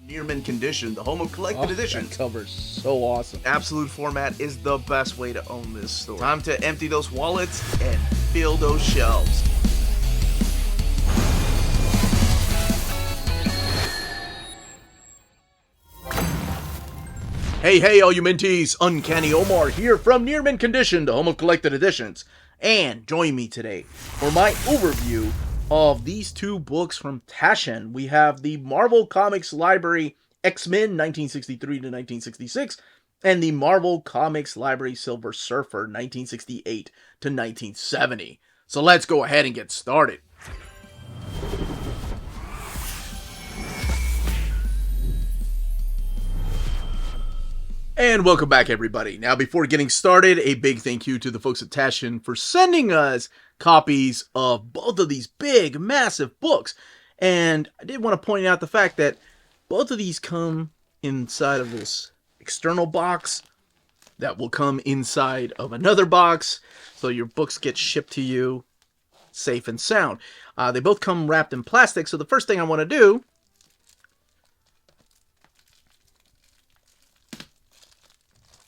Near mint condition, the home of collected editions. That cover's so awesome. Absolute format is the best way to own this store. Time to empty those wallets and fill those shelves. Hey, all you minties! Uncanny Omar here from Near Mint Condition, the home of collected editions. And join me today for my overview of these two books from TASCHEN. We have the Marvel Comics Library X-Men 1963 to 1966 and the Marvel Comics Library Silver Surfer 1968 to 1970. So let's go ahead and get started. And welcome back, everybody. Now, before getting started, a big thank you to the folks at TASCHEN for sending us copies of both of these big, massive books. And I did want to point out the fact that both of these come inside of this external box that will come inside of another box, so your books get shipped to you safe and sound. They both come wrapped in plastic, so the first thing I want to do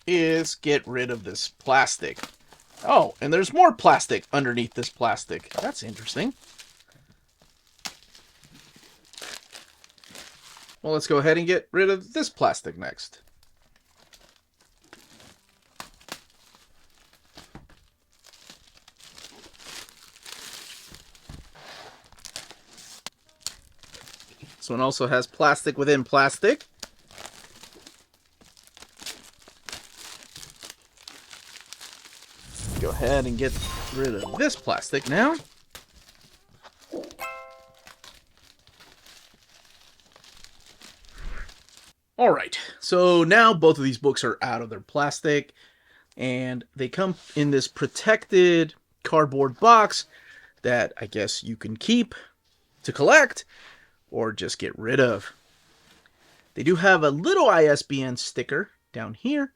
is get rid of this plastic. Oh, and there's more plastic underneath this plastic. That's interesting. Well, let's go ahead and get rid of this plastic next. This one also has plastic within plastic. Go ahead and get rid of this plastic now. Alright, so now both of these books are out of their plastic, and they come in this protected cardboard box that I guess you can keep to collect or just get rid of. They do have a little ISBN sticker down here,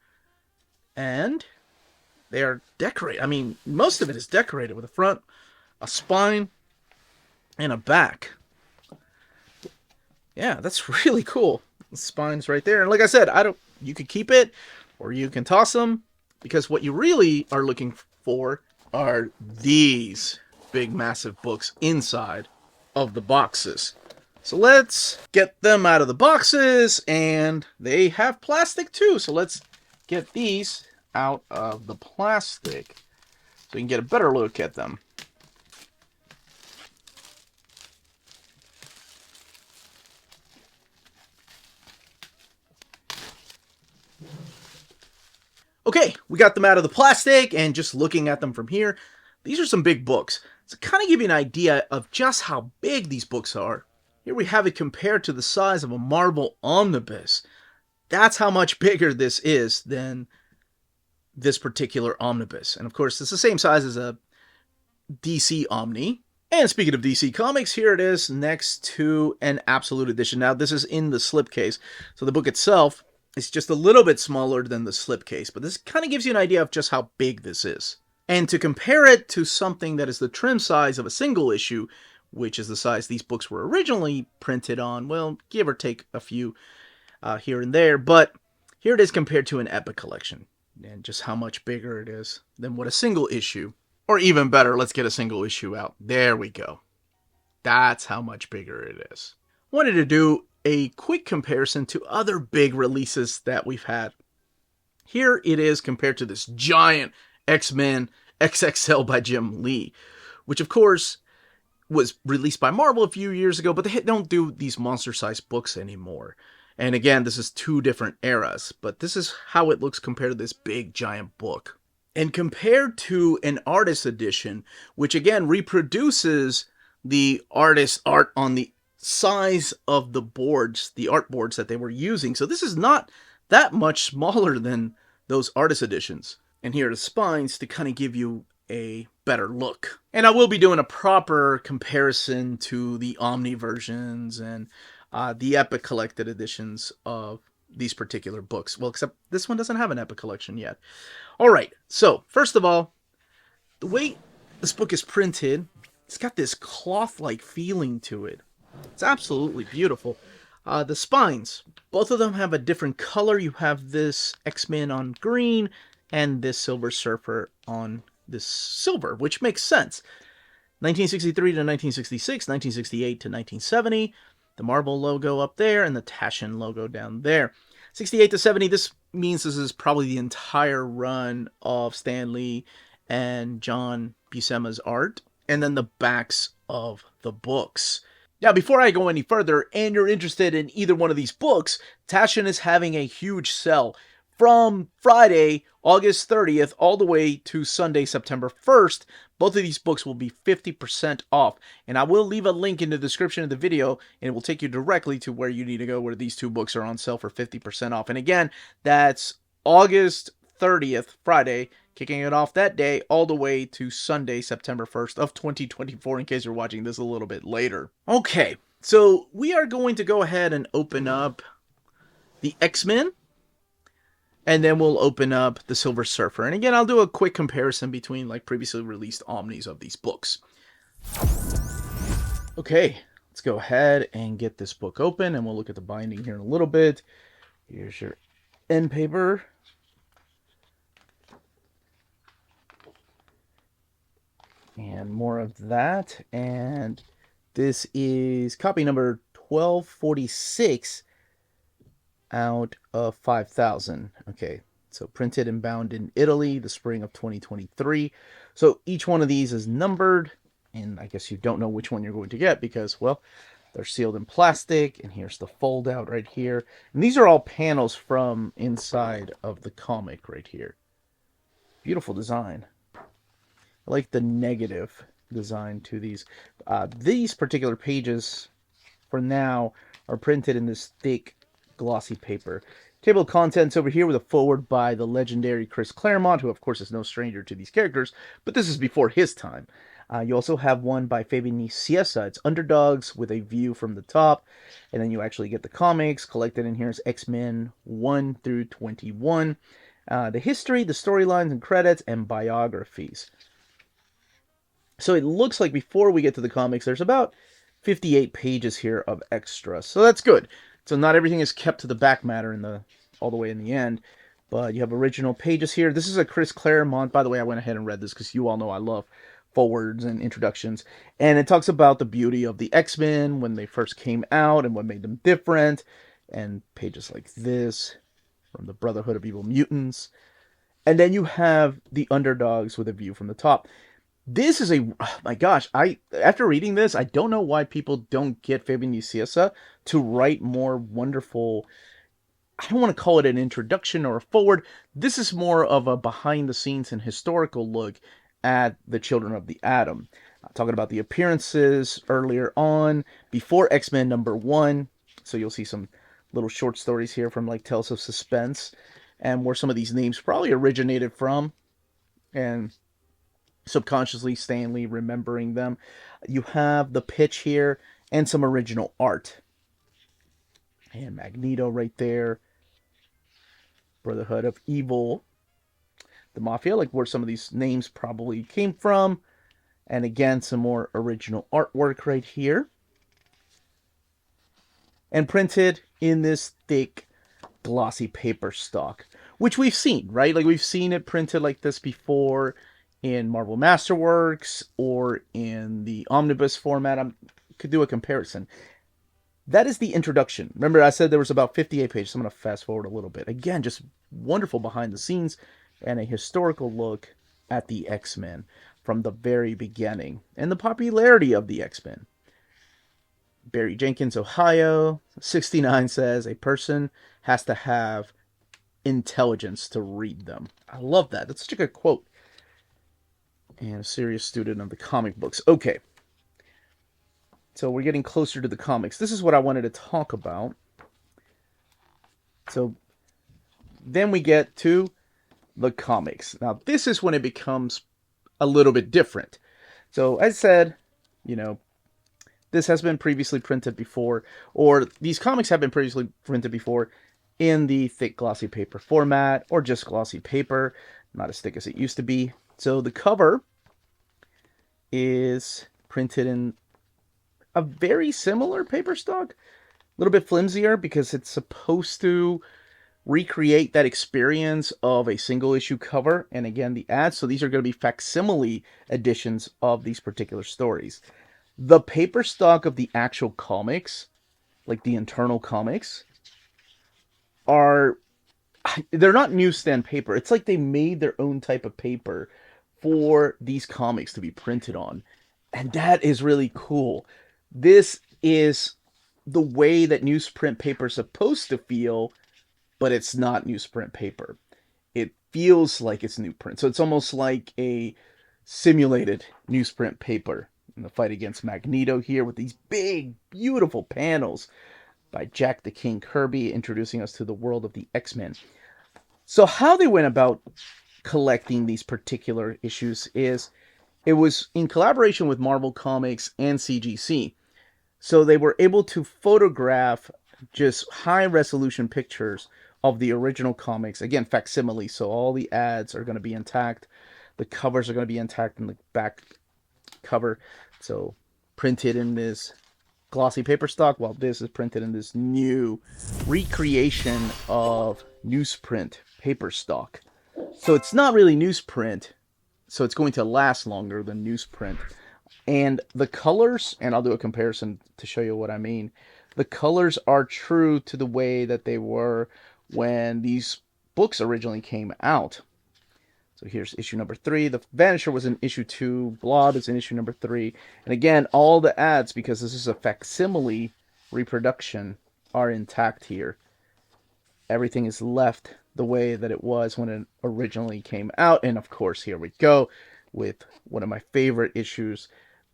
and they are decorated. I mean, most of it is decorated with a front, a spine, and a back. Yeah, that's really cool. The spine's right there. And like I said, you could keep it or you can toss them, because what you really are looking for are these big, massive books inside of the boxes. So let's get them out of the boxes, and they have plastic too. So let's get these out of the plastic so you can get a better look at them. Okay, we got them out of the plastic, and just looking at them from here, these are some big books. To kind of give you an idea of just how big these books are, here we have it compared to the size of a Marvel omnibus. That's how much bigger this is than this particular omnibus. And of course, it's the same size as a DC Omni. And speaking of DC Comics, here it is next to an Absolute Edition. Now, this is in the slipcase, so the book itself is just a little bit smaller than the slipcase, but this kind of gives you an idea of just how big this is. And to compare it to something that is the trim size of a single issue, which is the size these books were originally printed on, well, give or take a few here and there, but here it is compared to an Epic collection, and just how much bigger it is than what a single issue, or even better, let's get a single issue out. There we go. That's how much bigger it is. Wanted to do a quick comparison to other big releases that we've had. Here it is compared to this giant X-Men XXL by Jim Lee, which of course was released by Marvel a few years ago, but they don't do these monster-sized books anymore. And again, this is two different eras, but this is how it looks compared to this big, giant book. And compared to an artist edition, which again reproduces the artist's art on the size of the boards, the art boards that they were using. So this is not that much smaller than those artist editions. And here are the spines to kind of give you a better look. And I will be doing a proper comparison to the Omni versions and the Epic collected editions of these particular books. Well, except this one doesn't have an Epic collection yet. Alright, so first of all, the way this book is printed, it's got this cloth-like feeling to it. It's absolutely beautiful. The spines, both of them have a different color. You have this X-Men on green and this Silver Surfer on this silver, which makes sense. 1963 to 1966, 1968 to 1970, the Marvel logo up there, and the TASCHEN logo down there. 68 to 70, this means this is probably the entire run of Stan Lee and John Buscema's art, and then the backs of the books. Now, before I go any further, and you're interested in either one of these books, Taschen is having a huge sell from Friday, August 30th, all the way to Sunday, September 1st. Both of these books will be 50% off, and I will leave a link in the description of the video, and it will take you directly to where you need to go, where these two books are on sale for 50% off. And again, that's August 30th, Friday, kicking it off that day all the way to Sunday, September 1st of 2024, in case you're watching this a little bit later. Okay, so we are going to go ahead and open up the X-Men, and then we'll open up the Silver Surfer. And again, I'll do a quick comparison between like previously released omnis of these books. Okay, let's go ahead and get this book open, and we'll look at the binding here in a little bit. Here's your end paper. And more of that. And this is copy number 1246 out of 5,000. Okay, so printed and bound in Italy, the spring of 2023. So each one of these is numbered, and I guess you don't know which one you're going to get because, well, they're sealed in plastic, and here's the fold out right here. And these are all panels from inside of the comic right here. Beautiful design. I like the negative design to these. These particular pages, for now, are printed in this thick, glossy paper. Table of contents over here with a foreword by the legendary Chris Claremont, who of course is no stranger to these characters, but this is before his time. You also have one by Fabian Nicieza. It's Underdogs with a view from the top, and then you actually get the comics. Collected in here is X-Men 1 through 21. The history, the storylines and credits, and biographies. So it looks like before we get to the comics, there's about 58 pages here of extras. So that's good. So not everything is kept to the back matter all the way in the end. But you have original pages here. This is a Chris Claremont. By the way, I went ahead and read this because you all know I love forwards and introductions. And it talks about the beauty of the X-Men when they first came out and what made them different. And pages like this from the Brotherhood of Evil Mutants. And then you have the Underdogs with a view from the top. This is oh my gosh, after reading this, I don't know why people don't get Fabian Nicieza to write more wonderful, I don't want to call it an introduction or a forward. This is more of a behind the scenes and historical look at the Children of the Atom. Talking about the appearances earlier on, before X-Men number 1. So you'll see some little short stories here from like Tales of Suspense, and where some of these names probably originated from. And subconsciously Stan Lee remembering them. You have the pitch here and some original art. And Magneto right there. Brotherhood of Evil. The Mafia, like where some of these names probably came from. And again, some more original artwork right here. And printed in this thick, glossy paper stock. Which we've seen, right? Like we've seen it printed like this before in Marvel Masterworks or in the omnibus format. I could do a comparison. That is the introduction. Remember, I said there was about 58 pages. So I'm going to fast forward a little bit. Again, just wonderful behind the scenes and a historical look at the X-Men from the very beginning and the popularity of the X-Men. Barry Jenkins, Ohio, 69 says, a person has to have intelligence to read them. I love that. That's such a good quote. And a serious student of the comic books. Okay. So we're getting closer to the comics. This is what I wanted to talk about. So then we get to the comics. Now, this is when it becomes a little bit different. So as I said, this has been previously printed before, or these comics have been previously printed before in the thick glossy paper format, or just glossy paper, not as thick as it used to be. So the cover is printed in a very similar paper stock, little bit flimsier because it's supposed to recreate that experience of a single issue cover and again the ads. So these are going to be facsimile editions of these particular stories. The paper stock of the actual comics, like the internal comics, are they're not newsstand paper. It's like they made their own type of paper for these comics to be printed on. And that is really cool. This is the way that newsprint paper is supposed to feel, but it's not newsprint paper. It feels like it's newsprint. So it's almost like a simulated newsprint paper in the fight against Magneto here with these big, beautiful panels by Jack the King Kirby introducing us to the world of the X-Men. So how they went about collecting these particular issues is it was in collaboration with Marvel Comics and CGC. So they were able to photograph just high resolution pictures of the original comics. Again, facsimile, so all the ads are going to be intact. The covers are going to be intact in the back cover. So printed in this glossy paper stock, while this is printed in this new recreation of newsprint paper stock. So it's not really newsprint, so it's going to last longer than newsprint. And the colors, and I'll do a comparison to show you what I mean, the colors are true to the way that they were when these books originally came out. So here's issue number 3. The Vanisher was in issue 2. Blob is in issue number 3. And again, all the ads, because this is a facsimile reproduction, are intact here. Everything is left the way that it was when it originally came out. And of course, here we go with one of my favorite issues,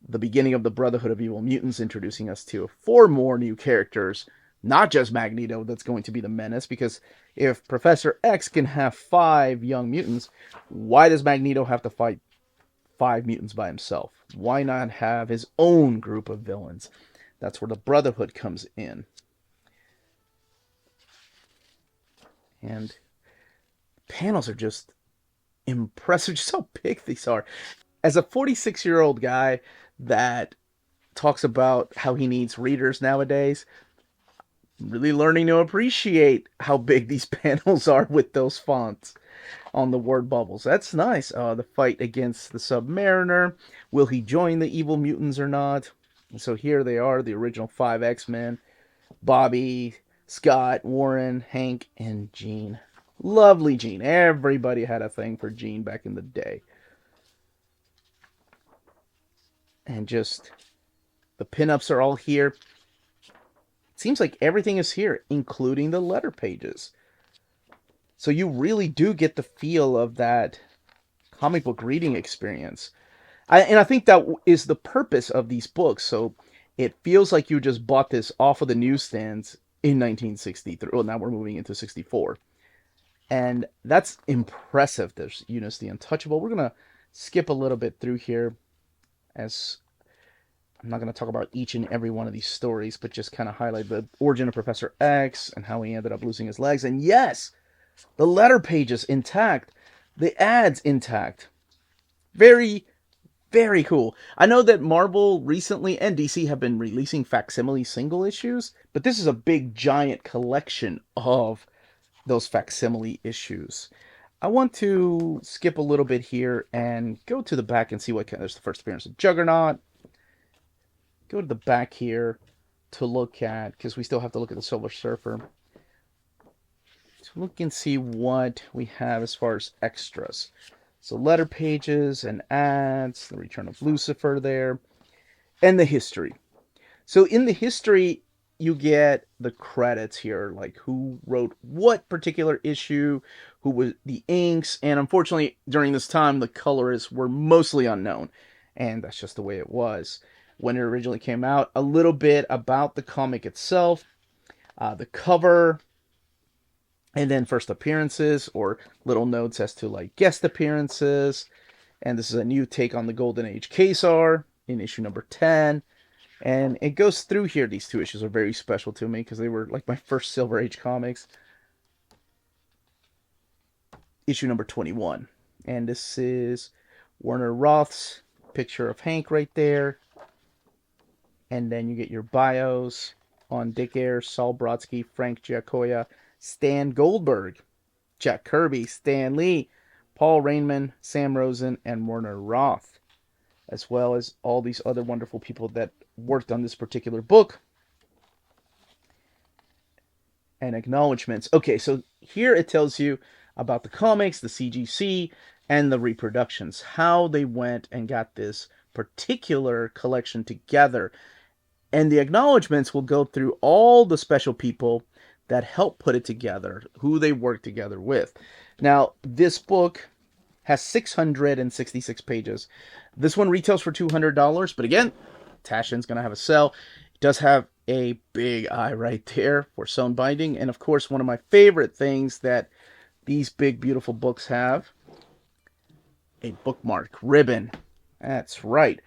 the beginning of the Brotherhood of Evil Mutants, introducing us to 4 more new characters. Not just Magneto that's going to be the menace, because if Professor X can have 5 young mutants, why does Magneto have to fight 5 mutants by himself? Why not have his own group of villains? That's where the Brotherhood comes in. And panels are just impressive, just how big these are. As a 46-year-old guy that talks about how he needs readers nowadays, I'm really learning to appreciate how big these panels are with those fonts on the word bubbles. That's nice. The fight against the Submariner. Will he join the evil mutants or not? And so here they are, the original 5 X-Men. Bobby, Scott, Warren, Hank, and Jean. Lovely Jean. Everybody had a thing for Jean back in the day. And just the pinups are all here. It seems like everything is here, including the letter pages. So you really do get the feel of that comic book reading experience. And I think that is the purpose of these books. So it feels like you just bought this off of the newsstands in 1963. Well, now we're moving into 64. And that's impressive. There's Eunice the Untouchable. We're going to skip a little bit through here, as I'm not going to talk about each and every one of these stories, but just kind of highlight the origin of Professor X and how he ended up losing his legs. And yes, the letter pages intact. The ads intact. Very, very cool. I know that Marvel recently and DC have been releasing facsimile single issues, but this is a big, giant collection of those facsimile issues. I want to skip a little bit here and go to the back and see what kind. There's the first appearance of Juggernaut. Go to the back here to look at, because we still have to look at the Silver Surfer. To look and see what we have as far as extras. So letter pages and ads, the return of Lucifer there, and the history. So in the history, you get the credits here, like who wrote what particular issue, who was the inks, and unfortunately, during this time, the colorists were mostly unknown, and that's just the way it was when it originally came out. A little bit about the comic itself, the cover, and then first appearances, or little notes as to like guest appearances. And this is a new take on the Golden Age Ka-Zar in issue number 10. And it goes through here. These 2 issues are very special to me because they were like my first Silver Age comics. Issue number 21. And this is Werner Roth's picture of Hank right there. And then you get your bios. on Dick Ayers, Saul Brodsky, Frank Giacoia, Stan Goldberg, Jack Kirby, Stan Lee, Paul Rainman, Sam Rosen, and Werner Roth, as well as all these other wonderful people that worked on this particular book. And acknowledgments. Okay, so here it tells you about the comics, the CGC, and the reproductions, how they went and got this particular collection together. And the acknowledgments will go through all the special people that helped put it together, who they worked together with. Now, this book has 666 pages. This one retails for $200, but again, Taschen's going to have a sale. It does have a big eye right there for sewn binding, and of course, one of my favorite things that these big, beautiful books have, a bookmark ribbon. That's right.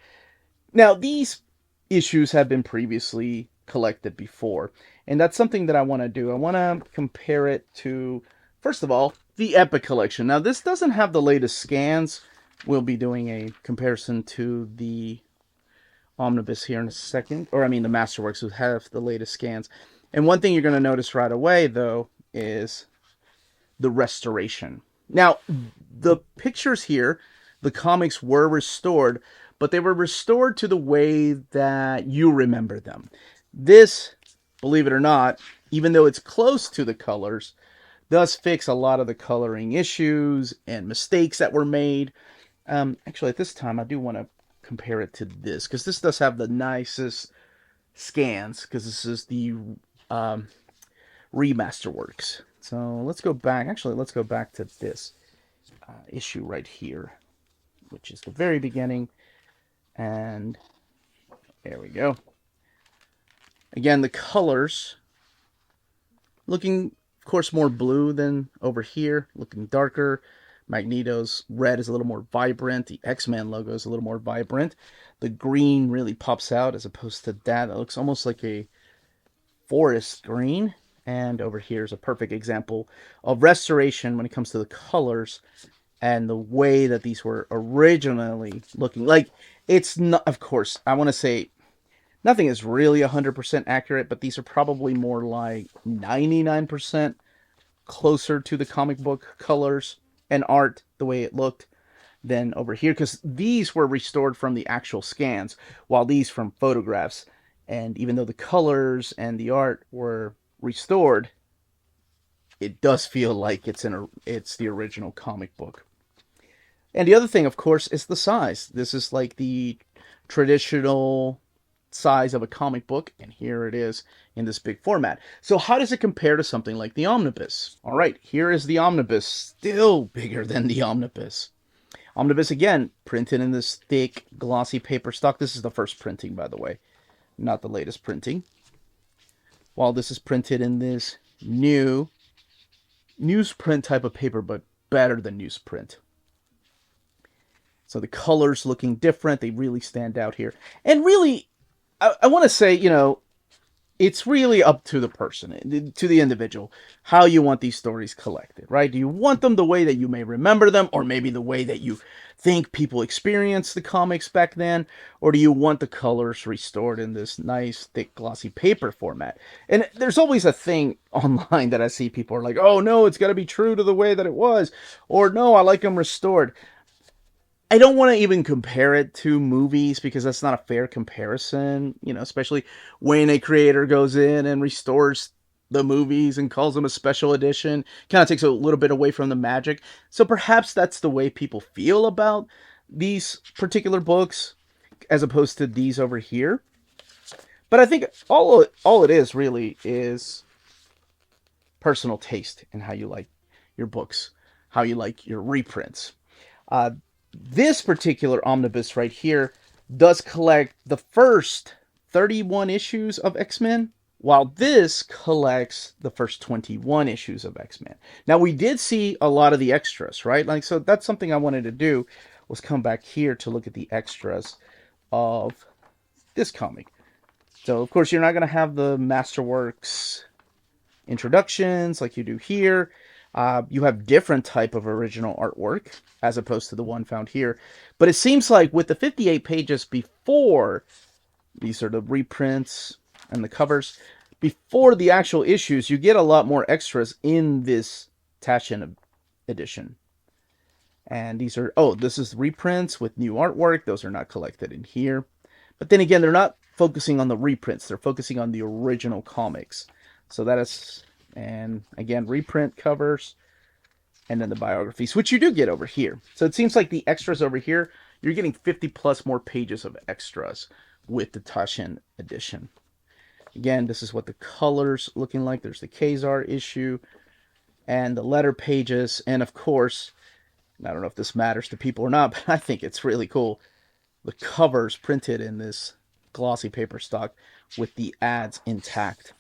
Now, these issues have been previously collected before, and that's something that I want to do. I want to compare it to, first of all, the Epic Collection. Now, this doesn't have the latest scans. We'll be doing a comparison to the Omnibus here in a second, or I mean the Masterworks, who have the latest scans. And one thing you're going to notice right away, though, is the restoration. Now, the pictures here, the comics were restored, but they were restored to the way that you remember them. This, believe it or not, even though it's close to the colors, does fix a lot of the coloring issues and mistakes that were made. Actually, at this time, I do want to compare it to this, because this does have the nicest scans, because this is the remaster works. So let's go back. Actually, let's go back to this issue right here, which is the very beginning. And there we go. Again, the colors looking, of course, more blue than over here, looking darker. Magneto's red is a little more vibrant. The X-Men logo is a little more vibrant. The green really pops out as opposed to that. It looks almost like a forest green. And over here is a perfect example of restoration when it comes to the colors and the way that these were originally looking. Like, it's not, of course, I want to say nothing is really 100% accurate, but these are probably more like 99% closer to the comic book colors and art, the way it looked, than over here, because these were restored from the actual scans, while these from photographs. And even though the colors and the art were restored, it does feel like it's the original comic book. And the other thing, of course, is the size. This is like the traditional size of a comic book, and here it is in this big format. So how does it compare to something like the Omnibus? All right, here is the Omnibus, still bigger than the Omnibus. Omnibus, again, printed in this thick, glossy paper stock. This is the first printing, by the way, not the latest printing. While this is printed in this new newsprint type of paper, but better than newsprint. So the colors looking different, they really stand out here. And really, I want to say, it's really up to the person, to the individual, how you want these stories collected, right? Do you want them the way that you may remember them, or maybe the way that you think people experienced the comics back then? Or do you want the colors restored in this nice, thick, glossy paper format? And there's always a thing online that I see people are like, oh no, it's got to be true to the way that it was. Or no, I like them restored. I don't want to even compare it to movies, because that's not a fair comparison, especially when a creator goes in and restores the movies and calls them a special edition. Kind of takes a little bit away from the magic. So perhaps that's the way people feel about these particular books as opposed to these over here. But I think all it is really is personal taste in how you like your books, how you like your reprints. This particular omnibus right here does collect the first 31 issues of X-Men, while this collects the first 21 issues of X-Men. Now, we did see a lot of the extras, right? So that's something I wanted to do, was come back here to look at the extras of this comic. So, of course, you're not going to have the Masterworks introductions like you do here. You have different type of original artwork as opposed to the one found here. But it seems like with the 58 pages before, these are the reprints and the covers. before the actual issues, you get a lot more extras in this TASCHEN edition. And these are, oh, this is reprints with new artwork. Those are not collected in here. But then again, they're not focusing on the reprints. They're focusing on the original comics. So that is, and again, reprint covers, and then the biographies, which you do get over here. So it seems like the extras over here, you're getting 50 plus more pages of extras with the TASCHEN edition. Again, this is what the colors looking like. There's the Ka-Zar issue and the letter pages. And of course, I don't know if this matters to people or not, but I think it's really cool. The covers printed in this glossy paper stock with the ads intact.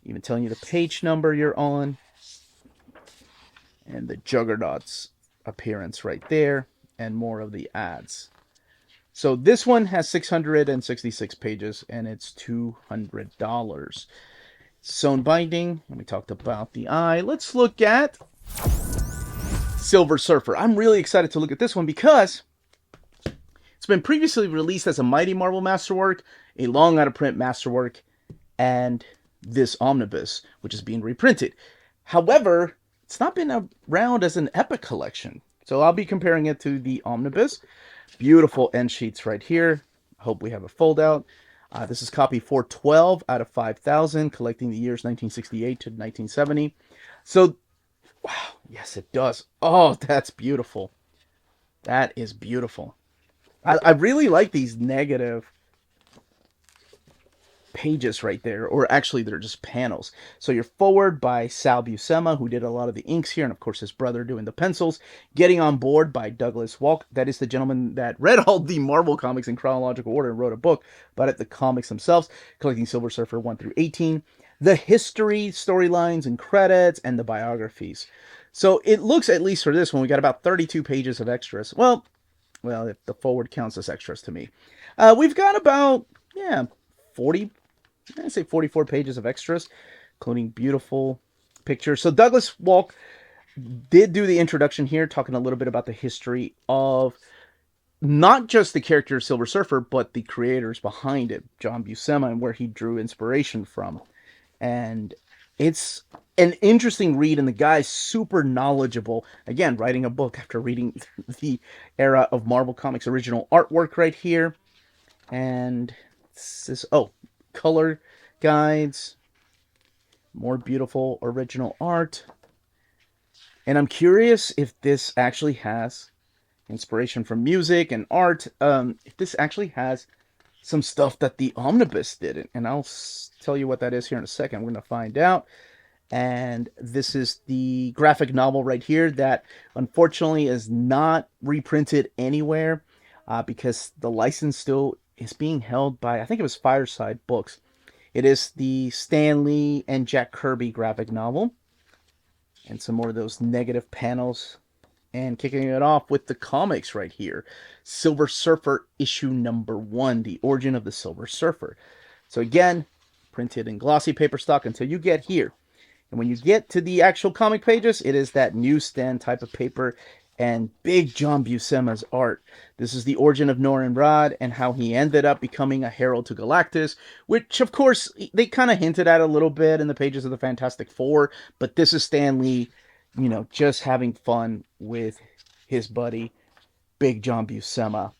Even telling you the page number you're on. And the Juggernaut's appearance right there. And more of the ads. So this one has 666 pages and it's $200. Sewn binding, and we talked about the eye. Let's look at Silver Surfer. I'm really excited to look at this one because it's been previously released as a Mighty Marvel Masterwork, a long out of print Masterwork, and this omnibus, which is being reprinted. However, it's not been around as an Epic collection. So I'll be comparing it to the omnibus. Beautiful end sheets right here. Hope we have a fold out. This is copy 412 out of 5,000, collecting the years 1968 to 1970. So, wow, yes, it does. Oh, that's beautiful. That is beautiful. I really like these negative pages right there, or actually they're just panels. So you're forward by Sal Buscema, who did a lot of the inks here, and of course his brother doing the pencils. Getting on Board by Douglas Walk. That is the gentleman that read all the Marvel comics in chronological order and wrote a book about it, the comics themselves, collecting Silver Surfer 1 through 18. The history, storylines, and credits, and the biographies. So it looks, at least for this one, we got about 32 pages of extras. Well, if the forward counts as extras to me. We've got about, 40, I'd say 44 pages of extras, including beautiful pictures. So Douglas Walk did do the introduction here, talking a little bit about the history of not just the character of Silver Surfer, but the creators behind it, John Buscema, and where he drew inspiration from. And it's an interesting read, and the guy's super knowledgeable. Again, writing a book after reading the era of Marvel Comics original artwork right here. And this is, color guides, more beautiful original art. And I'm curious if this actually has inspiration from music and art, if this actually has some stuff that the omnibus didn't. And I'll tell you what that is here in a second. We're going to find out. And this is the graphic novel right here that unfortunately is not reprinted anywhere because the license still is being held by, I think it was Fireside Books. It is the Stan Lee and Jack Kirby graphic novel. And some more of those negative panels. And kicking it off with the comics right here. Silver Surfer issue number 1, The Origin of the Silver Surfer. So again, printed in glossy paper stock until you get here. And when you get to the actual comic pages, it is that newsstand type of paper and big John Buscema's art. This is the origin of Norrin Radd and how he ended up becoming a herald to Galactus, which, of course, they kind of hinted at a little bit in the pages of the Fantastic Four, but this is Stan Lee, just having fun with his buddy, Big John Buscema.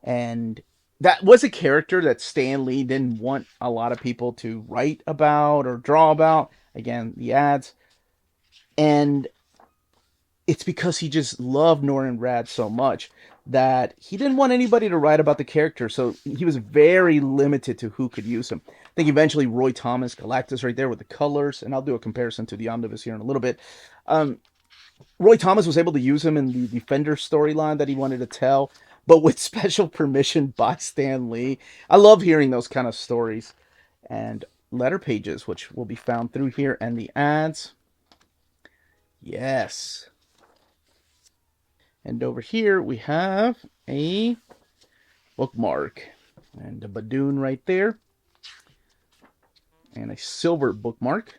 And that was a character that Stan Lee didn't want a lot of people to write about or draw about. Again, the ads. And it's because he just loved Norrin Radd so much that he didn't want anybody to write about the character. So he was very limited to who could use him. I think eventually Roy Thomas, Galactus right there with the colors. And I'll do a comparison to the omnibus here in a little bit. Roy Thomas was able to use him in the Defender storyline that he wanted to tell, but with special permission by Stan Lee. I love hearing those kind of stories. And letter pages, which will be found through here, and the ads. Yes. And over here we have a bookmark and a Badoon right there. And a silver bookmark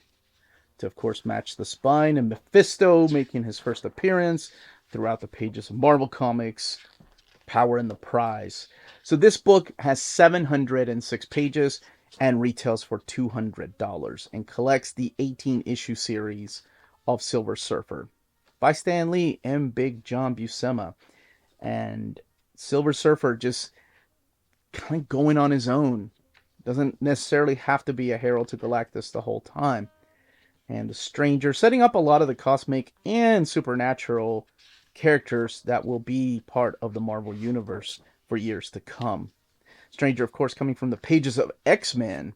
to, of course, match the spine. And Mephisto making his first appearance throughout the pages of Marvel Comics. Power and the Prize. So this book has 706 pages. and retails for $200 and collects the 18-issue series of Silver Surfer by Stan Lee and Big John Buscema. And Silver Surfer just kind of going on his own. Doesn't necessarily have to be a herald to Galactus the whole time. And the Stranger, setting up a lot of the cosmic and supernatural characters that will be part of the Marvel Universe for years to come. Stranger, of course, coming from the pages of X-Men.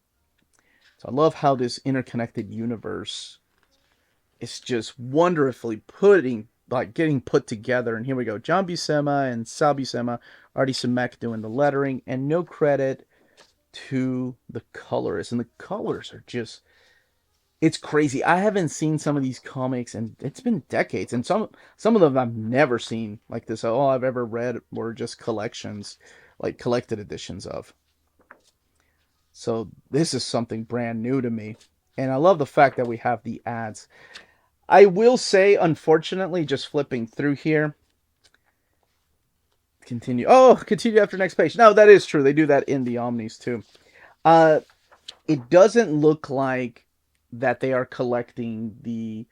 So I love how this interconnected universe is just wonderfully getting put together. And here we go. John Buscema and Sal Buscema, Artie Simek doing the lettering, and no credit to the colorist. And the colors are just, it's crazy. I haven't seen some of these comics, and it's been decades. And some of them I've never seen like this. All I've ever read were just collections, like collected editions of. So this is something brand new to me. And I love the fact that we have the ads. I will say, unfortunately, just flipping through here. Continue. Oh, continue after next page. No, that is true. They do that in the Omnis too. It doesn't look like that they are collecting the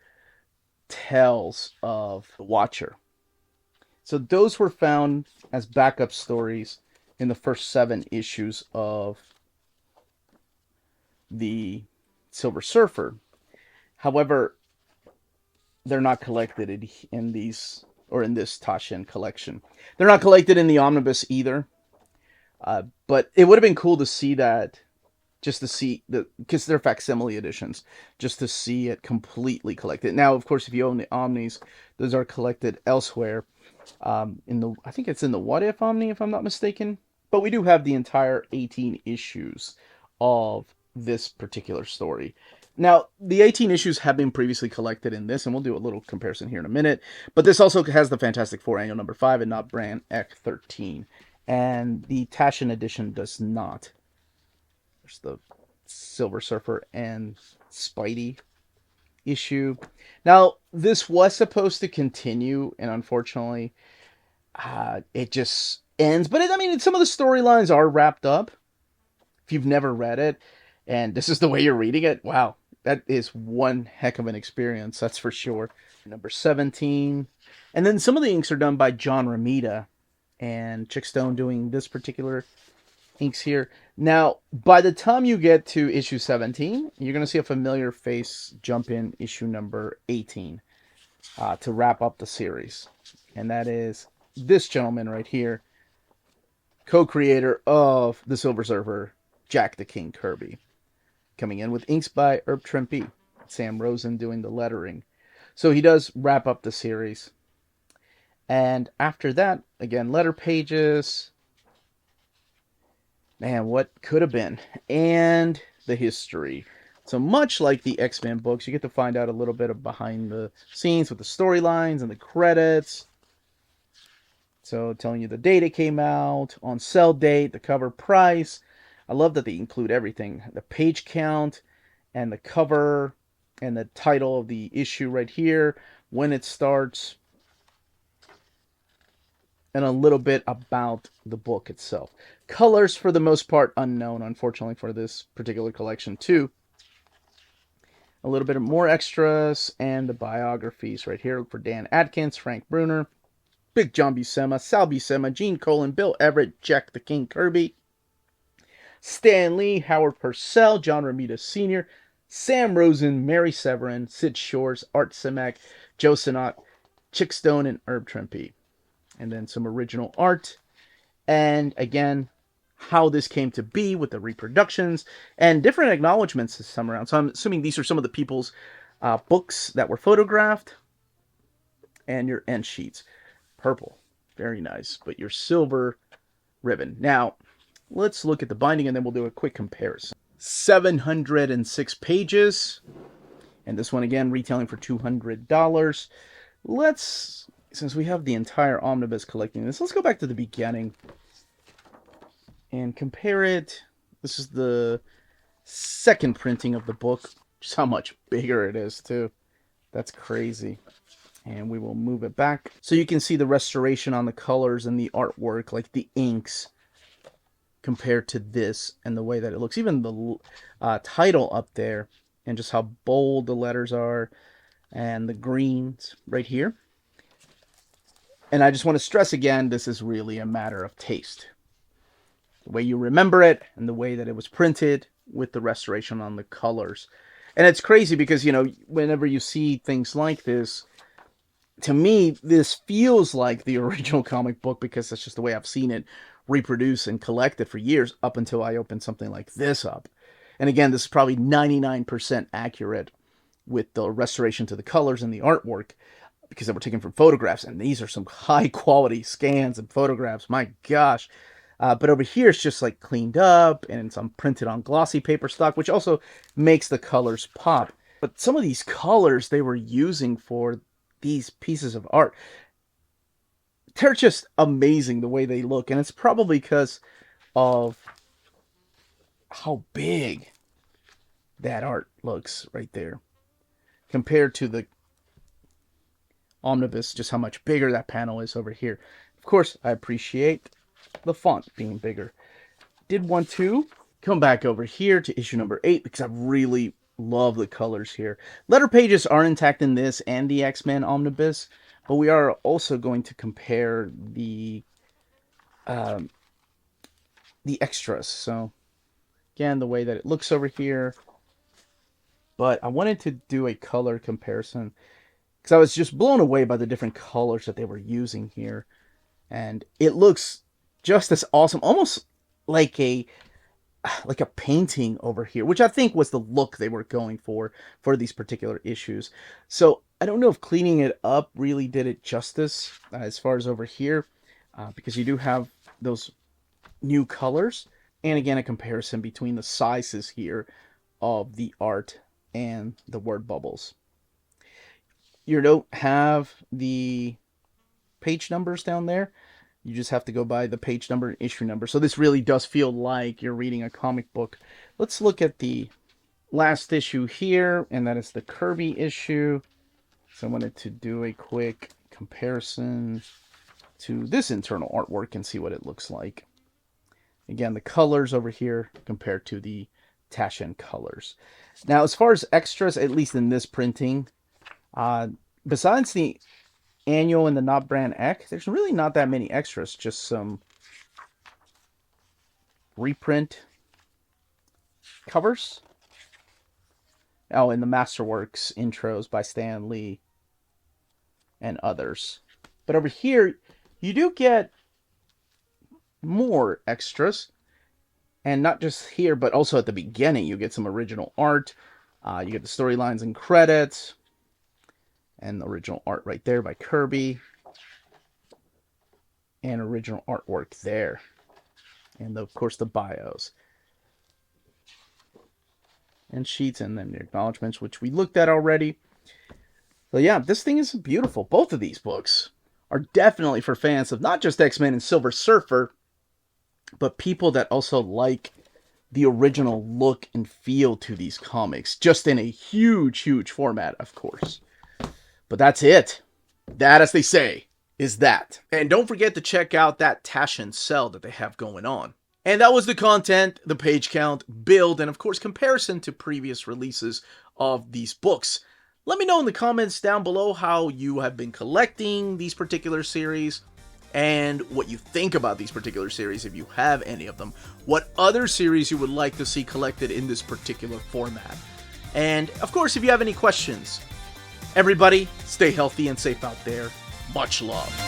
tales of the Watcher. So those were found as backup stories in the first 7 issues of the Silver Surfer. However, they're not collected in these, or in this TASCHEN collection. They're not collected in the omnibus either. But it would have been cool to see that, just to see because they're facsimile editions, just to see it completely collected. Now, of course, if you own the Omnis, those are collected elsewhere. I think it's in the What If Omni, if I'm not mistaken. But we do have the entire 18 issues of this particular story. Now, the 18 issues have been previously collected in this, and we'll do a little comparison here in a minute. But this also has the Fantastic Four annual number 5 and not Brand X 13. And the TASCHEN edition does not. There's the Silver Surfer and Spidey issue. Now, this was supposed to continue, and unfortunately, it just ends. But some of the storylines are wrapped up. If you've never read it, and this is the way you're reading it, wow, that is one heck of an experience, that's for sure. Number 17. And then some of the inks are done by John Romita and Chick Stone doing this particular inks here. Now, by the time you get to issue 17, you're going to see a familiar face jump in issue number 18 to wrap up the series. And that is this gentleman right here, co-creator of the Silver Surfer, Jack the King Kirby. Coming in with inks by Herb Trimpe, Sam Rosen doing the lettering. So he does wrap up the series. And after that, again, letter pages. Man, what could have been. And the history. So much like the X-Men books, you get to find out a little bit of behind the scenes with the storylines and the credits. So telling you the date it came out, on sale date, the cover price. I love that they include everything. The page count and the cover and the title of the issue right here, when it starts, and a little bit about the book itself. Colors, for the most part, unknown, unfortunately, for this particular collection, too. A little bit more extras and the biographies right here. Look for Dan Adkins, Frank Bruner, Big John Buscema, Sal Buscema, Gene Colan, Bill Everett, Jack the King Kirby, Stan Lee, Howard Purcell, John Romita Sr., Sam Rosen, Mary Severin, Sid Shores, Art Simek, Joe Sinnott, Chick Stone, and Herb Trimpe. And then some original art. And again, how this came to be with the reproductions and different acknowledgments this time around. So I'm assuming these are some of the people's books that were photographed. And your end sheets. Purple. Very nice. But your silver ribbon. Now, let's look at the binding and then we'll do a quick comparison. 706 pages. And this one again retailing for $200. Since we have the entire omnibus collecting this, let's go back to the beginning and compare it. This is the second printing of the book. Just how much bigger it is too. That's crazy. And we will move it back so you can see the restoration on the colors and the artwork, like the inks, compared to this and the way that it looks. Even the title up there and just how bold the letters are and the greens right here. And I just want to stress again, this is really a matter of taste. The way you remember it and the way that it was printed with the restoration on the colors. And it's crazy because, you know, whenever you see things like this, to me, this feels like the original comic book because that's just the way I've seen it reproduced and collected for years up until I opened something like this up. And again, this is probably 99% accurate with the restoration to the colors and the artwork because they were taken from photographs. And these are some high quality scans and photographs. My gosh. But over here, it's just like cleaned up and it's printed on glossy paper stock, which also makes the colors pop. But some of these colors they were using for these pieces of art, they're just amazing the way they look. And it's probably because of how big that art looks right there compared to the omnibus, just how much bigger that panel is over here. Of course, I appreciate the font being bigger. Did want to come back over here to issue number 8 because I really love the colors here. Letter pages are intact in this and the X-Men omnibus, but we are also going to compare the extras. So again, the way that it looks over here. But I wanted to do a color comparison because I was just blown away by the different colors that they were using here. And it looks just as awesome, almost like a painting over here, which I think was the look they were going for these particular issues. So I don't know if cleaning it up really did it justice as far as over here, because you do have those new colors. And again, a comparison between the sizes here of the art and the word bubbles. You don't have the page numbers down there. You just have to go by the page number and issue number. So this really does feel like you're reading a comic book. Let's look at the last issue here, and that is the Kirby issue. So I wanted to do a quick comparison to this internal artwork and see what it looks like. Again, the colors over here compared to the TASCHEN colors. Now, as far as extras, at least in this printing, besides the annual and the Not Brand X, there's really not that many extras, just some reprint covers. Oh, and the Masterworks intros by Stan Lee and others. But over here, you do get more extras. And not just here, but also at the beginning, you get some original art. You get the storylines and credits. And the original art right there by Kirby. And original artwork there. And of course the bios. And sheets and then the acknowledgments, which we looked at already. So yeah, this thing is beautiful. Both of these books are definitely for fans of not just X-Men and Silver Surfer, but people that also like the original look and feel to these comics. Just in a huge, huge format, of course. But that's it. That, as they say, is that. And don't forget to check out that TASCHEN sale that they have going on. And that was the content, the page count, build, and of course comparison to previous releases of these books. Let me know in the comments down below how you have been collecting these particular series and what you think about these particular series if you have any of them. What other series you would like to see collected in this particular format. And of course, if you have any questions, everybody, stay healthy and safe out there. Much love.